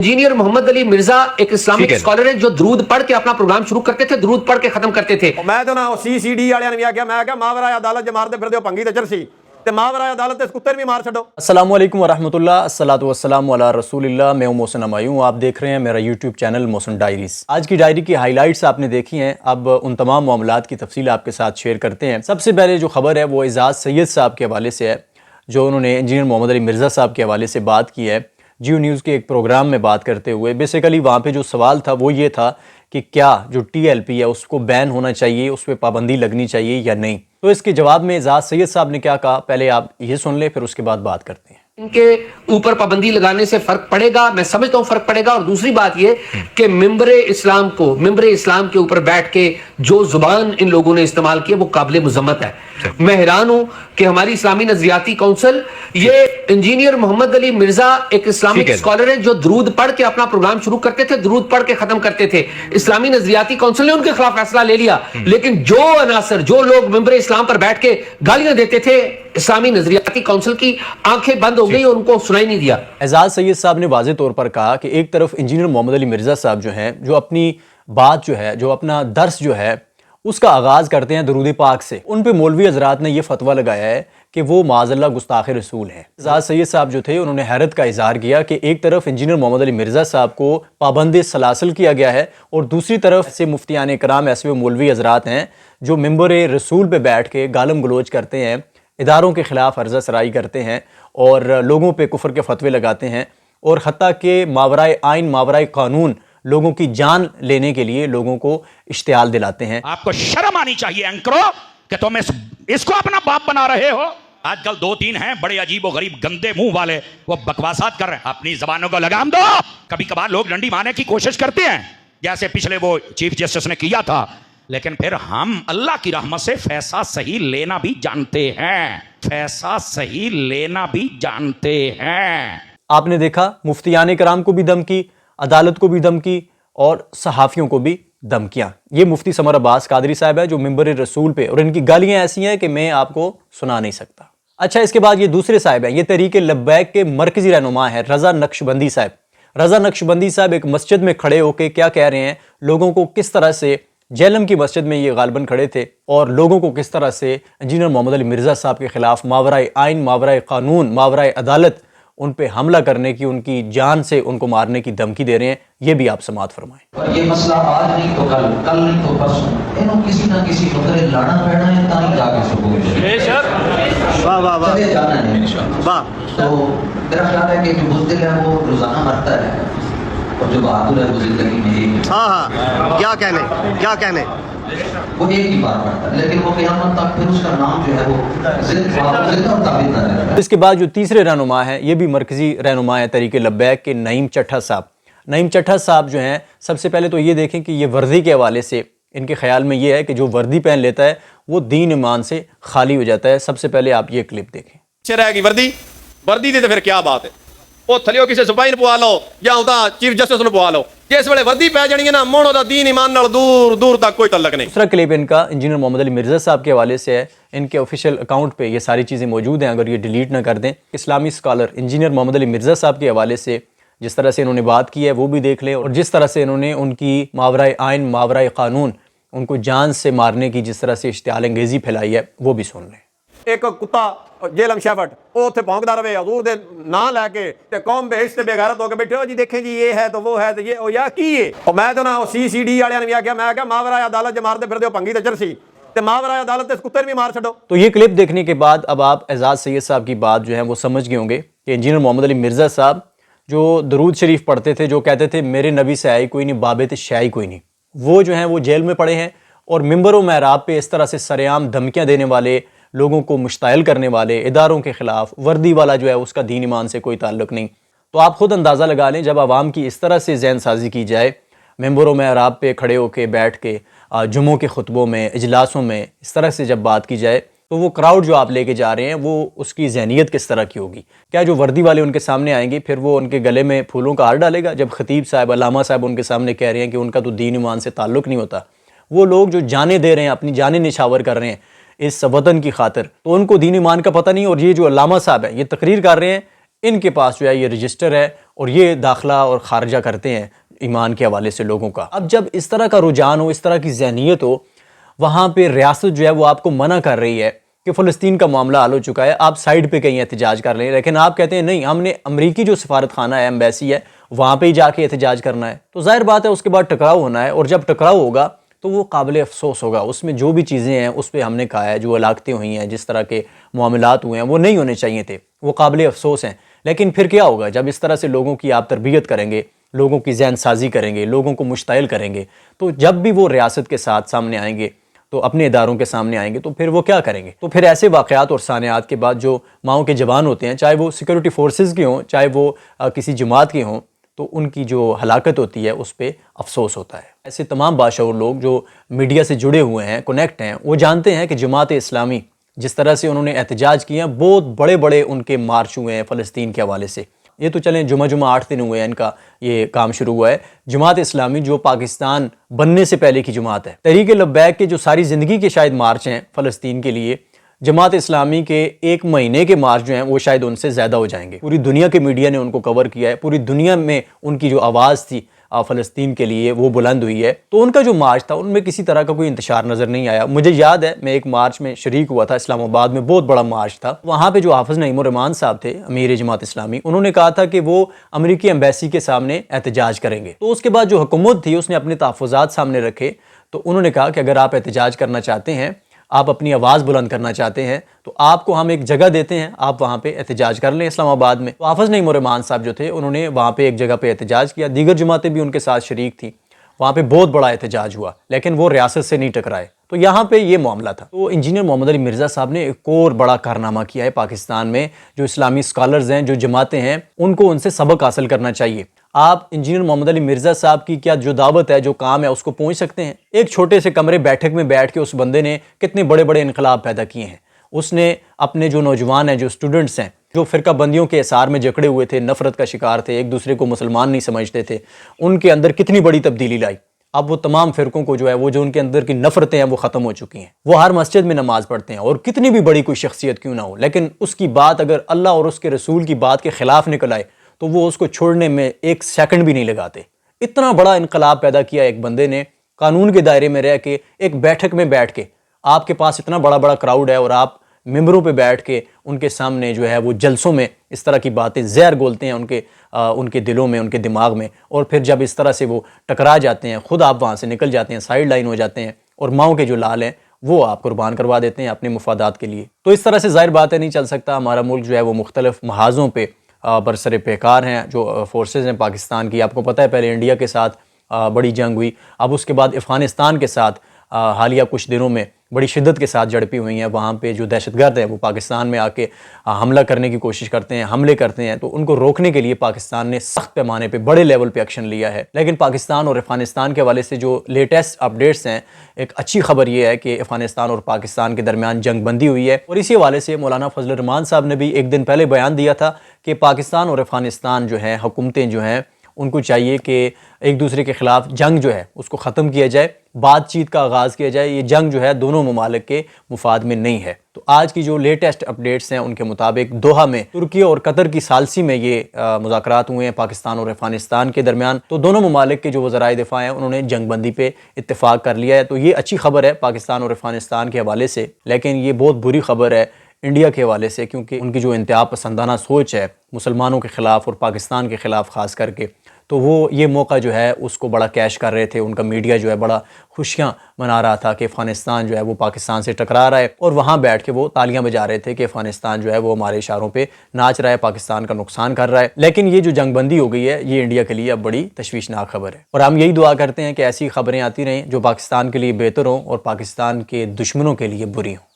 Engineer Mohammad Ali Mirza एक Islamic scholar है जो दरूद पढ़ के अपना प्रोग्राम शुरू करते थे, दरूद पढ़ के खत्म करते थे। मैं तो ना CCD वालियां ने भी आख्या, मैं क्या मावरा अदालत ज मारदे फिरदे हो भंगी ते चरसी ते मावरा अदालत ते कुत्ते भी मार छड़ो। अस्सलामु अलैकुम वरहमतुल्लाह, अस्सलातु वस्सलामु अला रसूलिल्लाह। मैं हूं मोहसिन अमायूं, आप देख रहे हैं मेरा यूट्यूब चैनल मोहसिन डायरीज। आज की डायरी की हाईलाइट्स आपने देखी हैं, अब उन तमाम मामलात की तफसील आपके साथ शेयर करते हैं। सबसे पहले जो खबर है वो एजाज सैयद साहब के हवाले से है, जो उन्होंने इंजीनियर मोहम्मद अली मिर्जा साहब के हवाले से बात की है जियो न्यूज़ के एक प्रोग्राम में बात करते हुए। बेसिकली वहाँ पे जो सवाल था वो ये था कि क्या जो TLP है उसको बैन होना चाहिए, उस पर पाबंदी लगनी चाहिए या नहीं। तो इसके जवाब में एजाज सैयद साहब ने क्या कहा, पहले आप ये सुन लें, फिर उसके बाद बात करते हैं। इनके ऊपर पाबंदी लगाने से फर्क पड़ेगा, मैं समझता हूं फर्क पड़ेगा। और दूसरी बात ये कि मिंबरे इस्लाम के ऊपर बैठ के जो जुबान इन लोगों ने इस्तेमाल की वो काबिल मुजम्मत है। मैं हैरान हूं कि हमारी इस्लामी नजरियाती काउंसिल, ये इंजीनियर मोहम्मद अली मिर्जा एक इस्लामिक स्कॉलर है जो दरूद पढ़ के अपना प्रोग्राम शुरू करते थे, दरूद पढ़ के खत्म करते थे। इस्लामी नजरियाती काउंसिल ने उनके खिलाफ फैसला ले लिया, लेकिन जो अनासर, जो लोग मिंबरे इस्लाम पर बैठ के गालियां देते थे, इस्लामी नजरियाती काउंसिल की आंखें बंद हो गई और उनको सुनाई नहीं दिया। एजाज सैयद साहब ने वाज़ेह तौर पर कहा कि एक तरफ इंजीनियर मोहम्मद अली मिर्जा साहब जो हैं, जो अपनी बात जो है, जो अपना दर्स जो है उसका आगाज़ करते हैं दरूद पाक से। उन पे मौलवी हजरात ने यह फतवा लगाया है कि वो माज़अल्लाह गुस्ताख़ रसूल हैं। एजाज सैयद साहब जो थे उन्होंने हैरत का इजहार किया कि एक तरफ इंजीनियर मोहम्मद अली मिर्जा साहब को पाबंद सलासल किया गया है और दूसरी तरफ से मुफ्तियान कराम ऐसे मौलवी हजरात हैं जो मिंबर रसूल पे बैठ के गालम गलोच करते हैं, इदारों के ख़िलाफ़ अर्ज़ा सराई करते हैं और लोगों पे कुफ्र के फतवे लगाते हैं और हत्ता कि मावराए आइन मावराए कानून लोगों की जान लेने के लिए लोगों को इश्तियाल दिलाते हैं। आपको शर्म आनी चाहिए एंकरो कि तुम इसको अपना बाप बना रहे हो। आजकल 2-3 हैं बड़े अजीब व गरीब गंदे मुंह वाले, वो बकवासात कर रहे हैं। अपनी जबानों को लगाम दो। कभी कभार लोग डंडी मारने की कोशिश करते हैं, जैसे पिछले वो चीफ जस्टिस ने किया था, लेकिन फिर हम अल्लाह की रहमत से फैसला सही लेना भी जानते हैं, फैसला सही लेना भी जानते हैं। आपने देखा मुफ्तियान कराम को भी धमकी, अदालत को भी धमकी और सहाफ़ियों को भी धमकियां। ये मुफ्ती समर अब्बास कादरी साहब है जो मिंबर रसूल पे, और इनकी गालियां ऐसी हैं कि मैं आपको सुना नहीं सकता। अच्छा, इसके बाद ये दूसरे साहब हैं, ये तहरीक लब्बैक के मरकजी रहनुमा है रज़ा नक्शबंदी साहब। रज़ा नक्शबंदी साहब एक मस्जिद में खड़े होकर क्या कह रहे हैं, लोगों को किस तरह से जेलम की मस्जिद में ये गालबन खड़े थे और लोगों को किस तरह से इंजीनियर मोहम्मद अली मिर्जा साहब के खिलाफ मावराए आइन मावराए कानून मावराए अदालत उन पे हमला करने की, उनकी जान से उनको मारने की धमकी दे रहे हैं। ये भी आप समाअत फरमाएं। और ये मसला आज नहीं तो कल, कल नहीं तो परसों, इन्हों किसी ना किसी बकरे लाना पैना है ताई जाके सुबह बेशक वाह वाह वाह जाना है वाह। तो मेरा ख्याल है कि जो बुज़दिल है वो रोजाना मरता है और जो बहादुर है वो जिंदगी में एक, हाँ क्या कहने वो एक ही बार मरता है, लेकिन वो क़यामत तक फिर उसका नाम जो है वो जिंदा और ताबिंदा रहता है। इसके बाद जो तीसरे रहनुमा है, ये भी मरकजी रहनुमा है तहरीक लब्बैक के नईम चट्ठा साहब। नईम चट्ठा साहब जो हैं, सबसे पहले तो ये देखें कि ये वर्दी के हवाले से इनके ख्याल में ये है कि जो वर्दी पहन लेता है वो दीन ईमान से खाली हो जाता है। सबसे पहले आप ये क्लिप देखें। रहेगी वर्दी दी तो फिर क्या बात है, वो थलियो किसी सिपाही पवा लो या उदा चीफ जस्टिस पवा लो, जिस वेले वर्दी पै जानी है ना मोड़ दा दीन ईमान नाल दूर दूर तक कोई तल्लक नहीं। दूसरा क्लिप इनका इंजीनियर मोहम्मद अली मिर्जा साहब के हवाले से है, इनके ऑफिशियल अकाउंट पे ये सारी चीज़ें मौजूद हैं, अगर ये डिलीट ना कर दें। इस्लामी स्कॉलर इंजीनियर मोहम्मद अली मिर्जा साहब के हवाले से जिस तरह से इन्होंने बात की है वो भी देख लें, और जिस तरह से इन्होंने उनकी मावराए आइन मावराए कानून उनको जान से मारने की जिस तरह से इश्तियाल अंगेज़ी फैलाई है वो भी सुन लें। एक कुत्ता जेलम शेफर्ड वो उत्थे भौंकदा रहे हजूर दे ना लैके ते कौम बेइज्जत ते बेगैरत होके बैठे हो जी, देखें जी ये है तो वो है तो ये ओ या की है। और मैं तो ना CCD वालियां ने भी आख्या, मैं क्या मावरा अदालत ज मारदे फिरदे हो भंगी ते चरसी ते मावरा अदालत ते कुत्ते भी मार छड़ो। तो ये क्लिप देखने के बाद अब आप एजाज सैयद साहब की बात जो है वो समझ गए होंगे कि इंजीनियर मोहम्मद अली मिर्जा साहब जो दरूद शरीफ पढ़ते थे, जो कहते थे मेरे नबी से आई कोई नहीं बाबे ते शाही कोई नहीं, वो जो हैं वो जेल में पड़े हैं और मिंबर व महराब पे इस तरह से सरेआम धमकियाँ देने वाले, लोगों को मुश्ताइल करने वाले, इदारों के ख़िलाफ़, वर्दी वाला जो है उसका दीन ईमान से कोई ताल्लुक़ नहीं। तो आप ख़ुद अंदाज़ा लगा लें, जब आवाम की इस तरह से ज़हन साजी की जाए, मेंबरों में महराब पे खड़े होकर बैठ के जुम्मों के खुतबों में, इजलासों में इस तरह से जब बात की जाए, तो वो क्राउड जो आप लेके जा रहे हैं वो उसकी ज़हनियत किस तरह की होगी। क्या जो वर्दी वाले उनके सामने आएंगे फिर वो उनके गले में फूलों का हार डालेगा, जब ख़तीब साहब अल्लामा साहब उनके सामने कह रहे हैं कि उनका तो दीन ईमान से ताल्लुक़ नहीं होता। वो लोग जो जाने दे रहे हैं, अपनी जानें निछावर कर रहे हैं इस वतन की खातिर, तो उनको दीन ईमान का पता नहीं। और ये जो अल्लामा साहब हैं ये तकरीर कर रहे हैं ان کے پاس جو ہے یہ رجسٹر ہے اور یہ داخلہ اور خارجہ کرتے ہیں ایمان کے حوالے سے لوگوں کا۔ اب جب اس طرح کا رجحان ہو، اس طرح کی ذہنیت ہو، وہاں پہ ریاست جو ہے وہ آپ کو منع کر رہی ہے کہ فلسطین کا معاملہ حل ہو چکا ہے، آپ سائیڈ پہ کہیں احتجاج کر لیں، لیکن آپ کہتے ہیں نہیں، ہم نے امریکی جو سفارت خانہ ہے، ایمبیسی ہے، وہاں پہ ہی جا کے احتجاج کرنا ہے۔ تو ظاہر بات ہے اس کے بعد ٹکراؤ ہونا ہے، اور جب ٹکراؤ ہوگا تو وہ قابل افسوس ہوگا۔ اس میں جو بھی چیزیں ہیں اس پہ ہم نے کہا ہے، جو ہلاکتیں ہوئی ہیں، جس طرح کے معاملات ہوئے ہیں، وہ نہیں ہونے چاہیے تھے، وہ قابل افسوس ہیں۔ لیکن پھر کیا ہوگا جب اس طرح سے لوگوں کی آپ تربیت کریں گے، لوگوں کی ذہن سازی کریں گے، لوگوں کو مشتعل کریں گے، تو جب بھی وہ ریاست کے ساتھ سامنے آئیں گے، تو اپنے اداروں کے سامنے آئیں گے، تو پھر وہ کیا کریں گے؟ تو پھر ایسے واقعات اور صانعات کے بعد جو ماؤں کے جوان ہوتے ہیں، چاہے وہ سیکورٹی فورسز کے ہوں، چاہے وہ کسی جماعت کے ہوں، تو ان کی جو ہلاکت ہوتی ہے اس پہ افسوس ہوتا ہے۔ ایسے تمام باشعور لوگ جو میڈیا سے جڑے ہوئے ہیں، کنیکٹ ہیں، وہ جانتے ہیں کہ جماعت اسلامی جس طرح سے انہوں نے احتجاج کیا، بہت بڑے بڑے ان کے مارچ ہوئے ہیں فلسطین کے حوالے سے۔ یہ تو چلیں جمعہ 8 دن ہوئے ہیں ان کا یہ کام شروع ہوا ہے۔ جماعت اسلامی جو پاکستان بننے سے پہلے کی جماعت ہے، تحریک لبیک کے جو ساری زندگی کے شاید مارچ ہیں فلسطین کے لیے، جماعت اسلامی کے 1 مہینے کے مارچ جو ہیں وہ شاید ان سے زیادہ ہو جائیں گے۔ پوری دنیا کے میڈیا نے ان کو کور کیا ہے، پوری دنیا میں ان کی جو آواز تھی فلسطین کے لیے وہ بلند ہوئی ہے۔ تو ان کا جو مارچ تھا ان میں کسی طرح کا کوئی انتشار نظر نہیں آیا۔ مجھے یاد ہے میں ایک مارچ میں شریک ہوا تھا، اسلام آباد میں بہت بڑا مارچ تھا۔ وہاں پہ جو حافظ نعیم الرحمان صاحب تھے، امیر جماعت اسلامی، انہوں نے کہا تھا کہ وہ امریکی ایمبیسی کے سامنے احتجاج کریں گے۔ تو اس کے بعد جو حکومت تھی اس نے اپنے تحفظات سامنے رکھے، تو انہوں نے کہا کہ اگر آپ احتجاج کرنا چاہتے ہیں، آپ اپنی آواز بلند کرنا چاہتے ہیں، تو آپ کو ہم ایک جگہ دیتے ہیں، آپ وہاں پہ احتجاج کر لیں اسلام آباد میں۔ تو حافظ نعیم الرحمان صاحب جو تھے انہوں نے وہاں پہ ایک جگہ پہ احتجاج کیا، دیگر جماعتیں بھی ان کے ساتھ شریک تھیں، وہاں پہ بہت بڑا احتجاج ہوا، لیکن وہ ریاست سے نہیں ٹکرائے۔ تو یہاں پہ یہ معاملہ تھا۔ تو انجینئر محمد علی مرزا صاحب نے ایک اور بڑا کارنامہ کیا ہے پاکستان میں۔ جو اسلامی اسکالرز ہیں، جو جماعتیں ہیں، ان کو ان سے سبق حاصل کرنا چاہیے۔ آپ انجینئر محمد علی مرزا صاحب کی کیا جو دعوت ہے، جو کام ہے، اس کو پہنچ سکتے ہیں؟ ایک چھوٹے سے کمرے بیٹھک میں بیٹھ کے اس بندے نے کتنے بڑے بڑے انقلاب پیدا کیے ہیں۔ اس نے اپنے جو نوجوان ہیں، جو اسٹوڈنٹس ہیں، جو فرقہ بندیوں کے اثار میں جکڑے ہوئے تھے، نفرت کا شکار تھے، ایک دوسرے کو مسلمان نہیں سمجھتے تھے، ان کے اندر کتنی بڑی تبدیلی لائی۔ اب وہ تمام فرقوں کو جو ہے، وہ جو ان کے اندر کی نفرتیں ہیں وہ ختم ہو چکی ہیں۔ وہ ہر مسجد میں نماز پڑھتے ہیں، اور کتنی بھی بڑی کوئی شخصیت کیوں نہ ہو، لیکن اس کی بات اگر اللہ اور اس کے رسول کی بات کے خلاف نکل آئے تو وہ اس کو چھوڑنے میں 1 سیکنڈ بھی نہیں لگاتے۔ اتنا بڑا انقلاب پیدا کیا ایک بندے نے، قانون کے دائرے میں رہ کے، ایک بیٹھک میں بیٹھ کے۔ آپ کے پاس اتنا بڑا بڑا کراؤڈ ہے اور آپ ممبروں پہ بیٹھ کے ان کے سامنے جو ہے وہ جلسوں میں اس طرح کی باتیں زہر گھولتے ہیں ان کے دلوں میں، ان کے دماغ میں، اور پھر جب اس طرح سے وہ ٹکرا جاتے ہیں، خود آپ وہاں سے نکل جاتے ہیں، سائیڈ لائن ہو جاتے ہیں، اور ماؤں کے جو لال ہیں وہ آپ قربان کروا دیتے ہیں اپنے مفادات کے لیے۔ تو اس طرح سے ظاہر بات ہے نہیں چل سکتا۔ ہمارا ملک جو ہے وہ مختلف محاذوں پہ برسر پیکار ہیں، جو فورسز ہیں پاکستان کی۔ آپ کو پتہ ہے پہلے انڈیا کے ساتھ بڑی جنگ ہوئی، اب اس کے بعد افغانستان کے ساتھ حالیہ کچھ دنوں میں بڑی شدت کے ساتھ جھڑپیں ہوئی ہیں۔ وہاں پہ جو دہشت گرد ہیں وہ پاکستان میں آ کے حملہ کرنے کی کوشش کرتے ہیں، حملے کرتے ہیں، تو ان کو روکنے کے لیے پاکستان نے سخت پیمانے پہ بڑے لیول پہ ایکشن لیا ہے۔ لیکن پاکستان اور افغانستان کے حوالے سے جو لیٹسٹ اپڈیٹس ہیں، ایک اچھی خبر یہ ہے کہ افغانستان اور پاکستان کے درمیان جنگ بندی ہوئی ہے، اور اسی حوالے سے مولانا فضل الرحمان صاحب نے بھی ایک دن پہلے بیان دیا تھا کہ پاکستان اور افغانستان جو ہیں، حکومتیں جو ہیں، ان کو چاہیے کہ ایک دوسرے کے خلاف جنگ جو ہے اس کو ختم کیا جائے، بات چیت کا آغاز کیا جائے۔ یہ جنگ جو ہے دونوں ممالک کے مفاد میں نہیں ہے۔ تو آج کی جو لیٹسٹ اپڈیٹس ہیں ان کے مطابق دوحہ میں ترکی اور قطر کی ثالثی میں یہ مذاکرات ہوئے ہیں پاکستان اور افغانستان کے درمیان۔ تو دونوں ممالک کے جو وزرائے دفاع ہیں انہوں نے جنگ بندی پہ اتفاق کر لیا ہے۔ تو یہ اچھی خبر ہے پاکستان اور افغانستان کے حوالے سے، لیکن یہ بہت بری خبر ہے انڈیا کے حوالے سے، کیونکہ ان کی جو انتہا پسندانہ سوچ ہے مسلمانوں کے خلاف اور پاکستان کے خلاف خاص کر کے، تو وہ یہ موقع جو ہے اس کو بڑا کیش کر رہے تھے۔ ان کا میڈیا جو ہے بڑا خوشیاں منا رہا تھا کہ افغانستان جو ہے وہ پاکستان سے ٹکرا رہا ہے، اور وہاں بیٹھ کے وہ تالیاں بجا رہے تھے کہ افغانستان جو ہے وہ ہمارے اشاروں پہ ناچ رہا ہے، پاکستان کا نقصان کر رہا ہے۔ لیکن یہ جو جنگ بندی ہو گئی ہے یہ انڈیا کے لیے اب بڑی تشویشناک خبر ہے، اور ہم یہی دعا کرتے ہیں کہ ایسی خبریں آتی رہیں جو پاکستان کے لیے بہتر ہوں اور پاکستان کے دشمنوں کے لیے بری ہوں۔